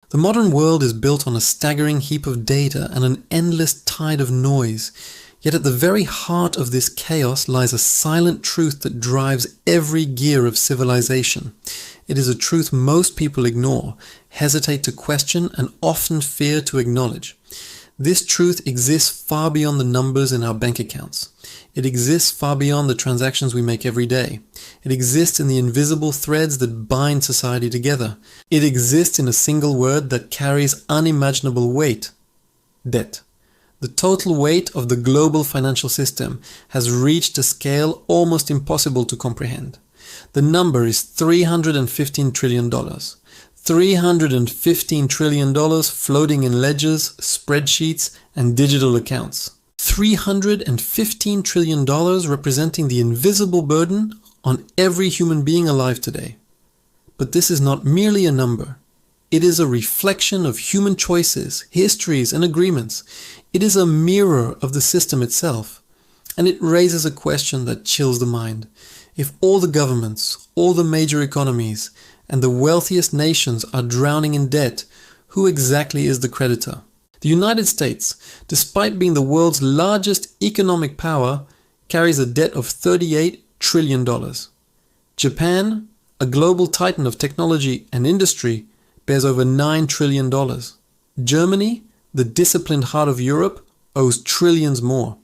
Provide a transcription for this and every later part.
The modern world is built on a staggering heap of data and an endless tide of noise. Yet at the very heart of this chaos lies a silent truth that drives every gear of civilization. It is a truth most people ignore, hesitate to question, and often fear to acknowledge. This truth exists far beyond the numbers in our bank accounts. It exists far beyond the transactions we make every day. It exists in the invisible threads that bind society together. It exists in a single word that carries unimaginable weight: debt. The total weight of the global financial system has reached a scale almost impossible to comprehend. The number is $315 trillion. $315 trillion floating in ledgers, spreadsheets, and digital accounts. $315 trillion representing the invisible burden on every human being alive today. But this is not merely a number. It is a reflection of human choices, histories, and agreements. It is a mirror of the system itself. And it raises a question that chills the mind. If all the governments, all the major economies, and the wealthiest nations are drowning in debt, who exactly is the creditor? The United States, despite being the world's largest economic power, carries a debt of $38 trillion. Japan, a global titan of technology and industry, bears over $9 trillion. Germany, the disciplined heart of Europe, owes trillions more.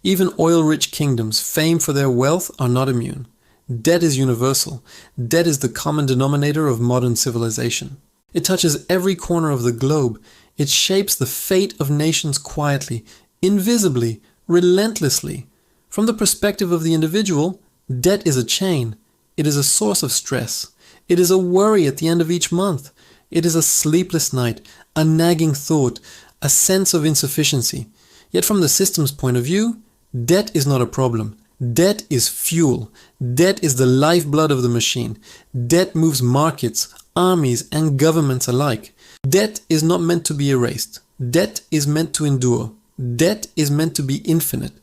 Even oil-rich kingdoms famed for their wealth are not immune. Debt is universal. Debt is the common denominator of modern civilization. It touches every corner of the globe. It shapes the fate of nations quietly, invisibly, relentlessly. From the perspective of the individual, debt is a chain. It is a source of stress. It is a worry at the end of each month. It is a sleepless night, a nagging thought, a sense of insufficiency. Yet from the system's point of view, debt is not a problem. Debt is fuel. Debt is the lifeblood of the machine. Debt moves markets, armies, and governments alike. Debt is not meant to be erased. Debt is meant to endure. Debt is meant to be infinite.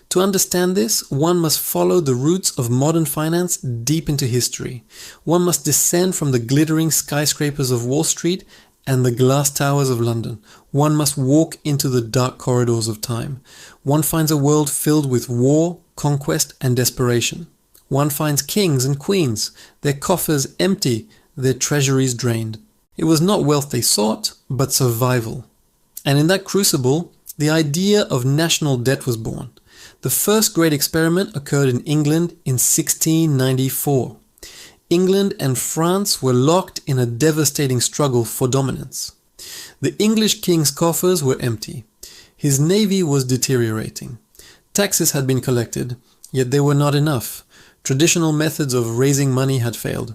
To understand this, one must follow the roots of modern finance deep into history. One must descend from the glittering skyscrapers of Wall Street and the glass towers of London. One must walk into the dark corridors of time. One finds a world filled with war, conquest, and desperation. One finds kings and queens, their coffers empty, their treasuries drained. It was not wealth they sought, but survival. And in that crucible, the idea of national debt was born. The first great experiment occurred in England in 1694. England and France were locked in a devastating struggle for dominance. The English king's coffers were empty. His navy was deteriorating. Taxes had been collected, yet they were not enough. Traditional methods of raising money had failed.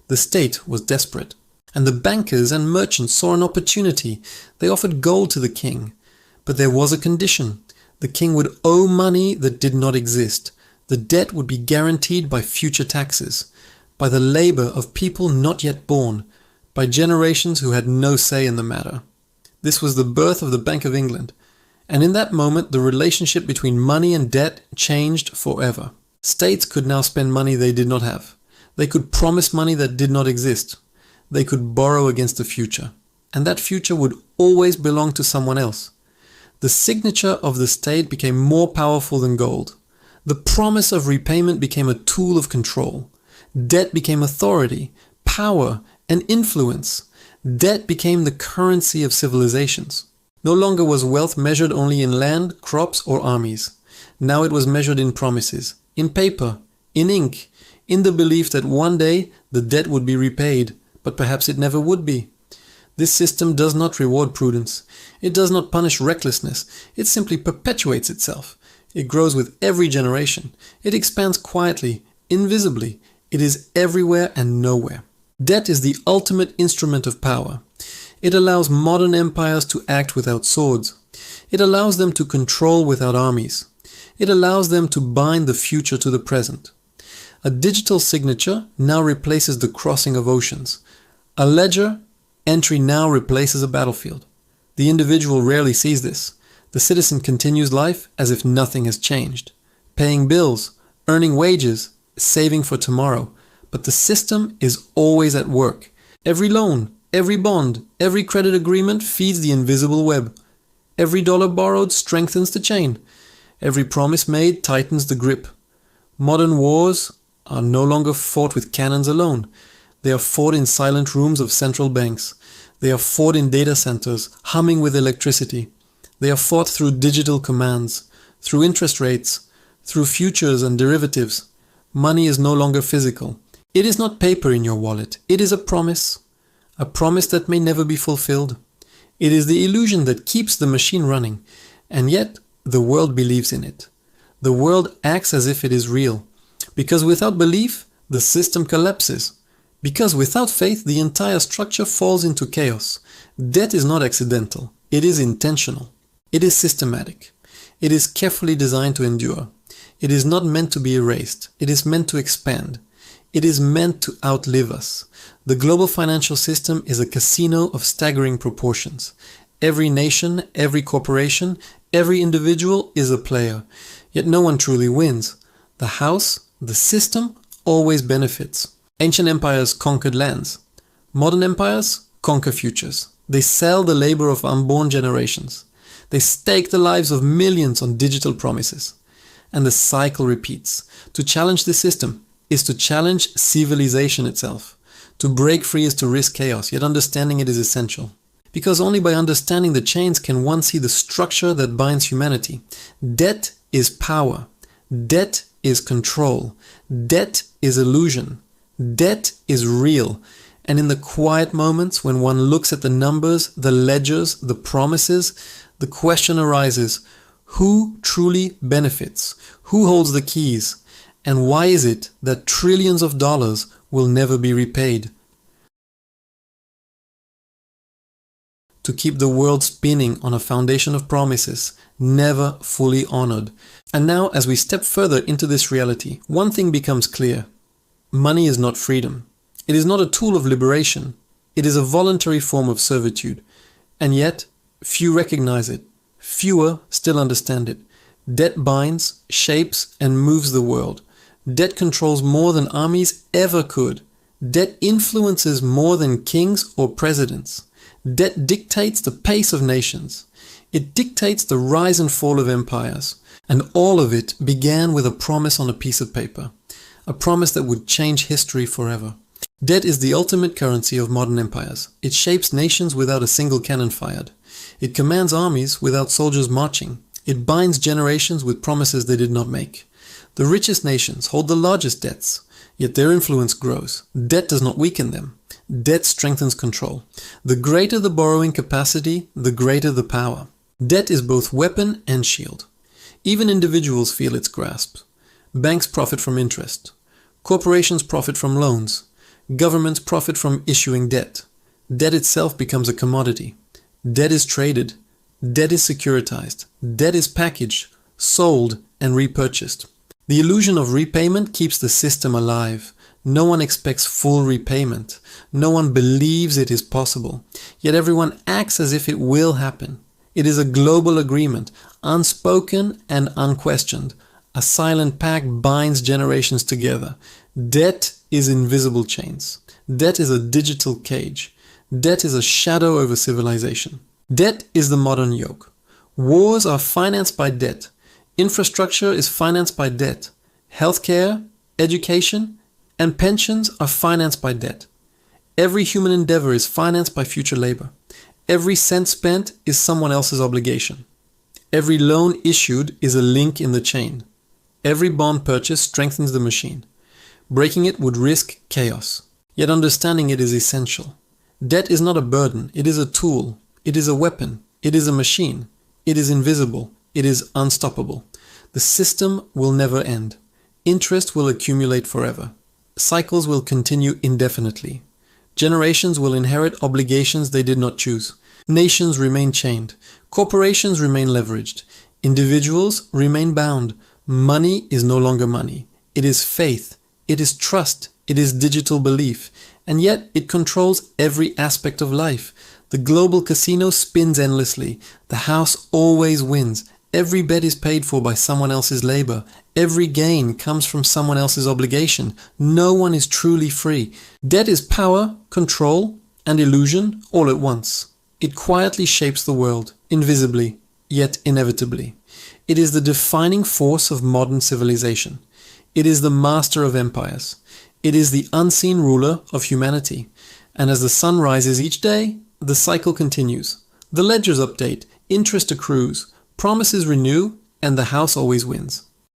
The state was desperate. And the bankers and merchants saw an opportunity. They offered gold to the king. But there was a condition. The king would owe money that did not exist. The debt would be guaranteed by future taxes, by the labor of people not yet born, by generations who had no say in the matter. This was the birth of the Bank of England. And in that moment, the relationship between money and debt changed forever. States could now spend money they did not have. They could promise money that did not exist. They could borrow against the future. And that future would always belong to someone else. The signature of the state became more powerful than gold. The promise of repayment became a tool of control. Debt became authority, power, and influence. Debt became the currency of civilizations. No longer was wealth measured only in land, crops, or armies. Now it was measured in promises, in paper, in ink, in the belief that one day the debt would be repaid, but perhaps it never would be. This system does not reward prudence. It does not punish recklessness. It simply perpetuates itself. It grows with every generation. It expands quietly, invisibly. It is everywhere and nowhere. Debt is the ultimate instrument of power. It allows modern empires to act without swords. It allows them to control without armies. It allows them to bind the future to the present. A digital signature now replaces the crossing of oceans. A ledger entry now replaces a battlefield. The individual rarely sees this. The citizen continues life as if nothing has changed, paying bills, earning wages, saving for tomorrow. But the system is always at work. Every loan, Every bond, every credit agreement feeds the invisible web. Every dollar borrowed strengthens the chain. Every promise made tightens the grip. Modern wars are no longer fought with cannons alone. They are fought in silent rooms of central banks. They are fought in data centers, humming with electricity. They are fought through digital commands, through interest rates, through futures and derivatives. Money is no longer physical. It is not paper in your wallet. It is a promise that may never be fulfilled. It is the illusion that keeps the machine running, and yet the world believes in it. The world acts as if it is real, because without belief, the system collapses. Because without faith, the entire structure falls into chaos. Debt is not accidental. It is intentional. It is systematic. It is carefully designed to endure. It is not meant to be erased. It is meant to expand. It is meant to outlive us. The global financial system is a casino of staggering proportions. Every nation, every corporation, every individual is a player. Yet no one truly wins. The house, the system, always benefits. Ancient empires conquered lands. Modern empires conquer futures. They sell the labor of unborn generations. They stake the lives of millions on digital promises. And the cycle repeats. To challenge the system is to challenge civilization itself. To break free is to risk chaos, yet understanding it is essential. Because only by understanding the chains can one see the structure that binds humanity. Debt is power. Debt is control. Debt is illusion. Debt is real. And in the quiet moments when one looks at the numbers, the ledgers, the promises, the question arises, who truly benefits? Who holds the keys? And why is it that trillions of dollars will never be repaid? To keep the world spinning on a foundation of promises, never fully honored. And now, as we step further into this reality, one thing becomes clear. Money is not freedom. It is not a tool of liberation. It is a voluntary form of servitude. And yet, few recognize it. Fewer still understand it. Debt binds, shapes, and moves the world. Debt controls more than armies ever could. Debt influences more than kings or presidents. Debt dictates the pace of nations. It dictates the rise and fall of empires. And all of it began with a promise on a piece of paper. A promise that would change history forever. Debt is the ultimate currency of modern empires. It shapes nations without a single cannon fired. It commands armies without soldiers marching. It binds generations with promises they did not make. The richest nations hold the largest debts, yet their influence grows. Debt does not weaken them. Debt strengthens control. The greater the borrowing capacity, the greater the power. Debt is both weapon and shield. Even individuals feel its grasp. Banks profit from interest. Corporations profit from loans. Governments profit from issuing debt. Debt itself becomes a commodity. Debt is traded. Debt is securitized. Debt is packaged, sold, and repurchased. The illusion of repayment keeps the system alive. No one expects full repayment. No one believes it is possible. Yet everyone acts as if it will happen. It is a global agreement, unspoken and unquestioned. A silent pact binds generations together. Debt is invisible chains. Debt is a digital cage. Debt is a shadow over civilization. Debt is the modern yoke. Wars are financed by debt. Infrastructure is financed by debt. Healthcare, education, and pensions are financed by debt. Every human endeavor is financed by future labor. Every cent spent is someone else's obligation. Every loan issued is a link in the chain. Every bond purchase strengthens the machine. Breaking it would risk chaos. Yet understanding it is essential. Debt is not a burden. It is a tool. It is a weapon. It is a machine. It is invisible. It is unstoppable. The system will never end. Interest will accumulate forever. Cycles will continue indefinitely. Generations will inherit obligations they did not choose. Nations remain chained. Corporations remain leveraged. Individuals remain bound. Money is no longer money. It is faith. It is trust. It is digital belief. And yet it controls every aspect of life. The global casino spins endlessly. The house always wins. Every bet is paid for by someone else's labor. Every gain comes from someone else's obligation. No one is truly free. Debt is power, control, and illusion all at once. It quietly shapes the world, invisibly, yet inevitably. It is the defining force of modern civilization. It is the master of empires. It is the unseen ruler of humanity. And as the sun rises each day, the cycle continues. The ledgers update, interest accrues, promises renew, and the house always wins.